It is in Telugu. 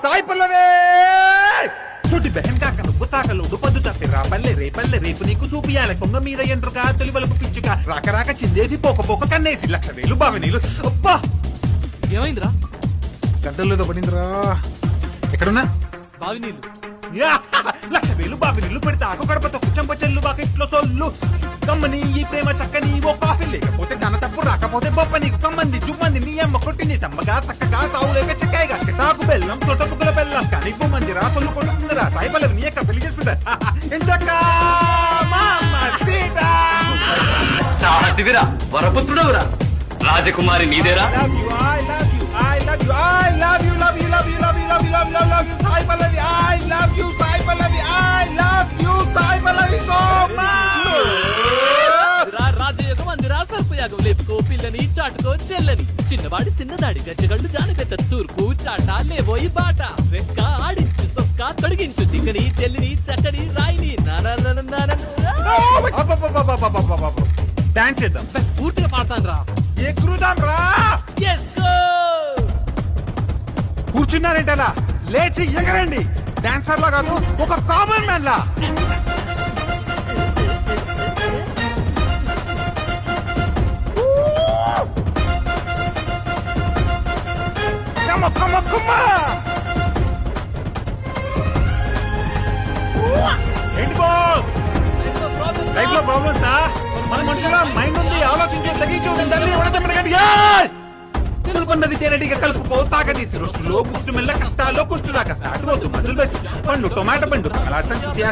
సాయి పల్లవే చుట్టి బెహన్ కాక నువ్వు తాకలుడు పద్దు తప్పిరా పల్లె రేపు నీకు చూపియాలి కొంగ మీద ఎండ్రుగా తొలివలకు పిచ్చుక రాక చిందేది పోక కన్నేసి 1,00,000 బావినీలు అబ్బా ఏమైందిరా? గడ్డలేదో పడిందిరా. ఎక్కడున్నా? బావి నీళ్ళు 1,00,000 బావినీళ్ళు పెడితే ఆకు గడపతో చెంపచెల్లు బాక ఇట్లో సొల్లు కమ్మని ఈ ప్రేమ చక్కని ఓ కాఫీ లేకపోతే చాలా తప్పు రాకపోతే బొప్ప నీకు కమ్మంది జుమ్మంది నీ అమ్మ కొట్టింది తమ్మగా చక్కగా సావులేక చెక్కాయిగా చిటాకు బెల్లం తొటకుల బెల్లం కానీ మంది రా తొల్లు కొట్టుకుందిరా సాయి పల్లవి నీ యొక్క పెళ్లి చేసుకుంటారు వరపుత్రుడవురా రాజకుమారి నీదేరా. రాజయోగం అందిరా సర్పయాగం లేపుకో పిల్లని చాటుకో చెల్లని చిన్నవాడి చిన్నదాడి గజ్జగళ్ళు జానపెత్త తూర్పు చాట లేబోయి బాట రెక్క ఆడించు సొక్క తొడిగించు చిక్కని చెల్లిని చక్కని రాయిని డాన్స్ చేద్దాం. పూర్తిగా పాడతాను రా. ఎగురుదాం రా. కూర్చున్నారేంటలా లేచి ఎగరండి. డాన్సర్ లా కాదు ఒక కామన్ మ్యాన్ లా. ఏంటి బాస్ లైఫ్ లో ప్రాబ్లమ్స్ మన మనుషుల మైండ్ ఉంది ఆలోచించే తగ్గించు తల్లి కొన్నది తేనెటిగా కలుపుకో తాగదీసి రొచ్చులో కుష్టు మెల్ల కష్టాల్లో కుష్టు రాక స్టార్ట్ అవుతూ మధులు పెట్టి పండు టొమాటో పండు అలా సంచి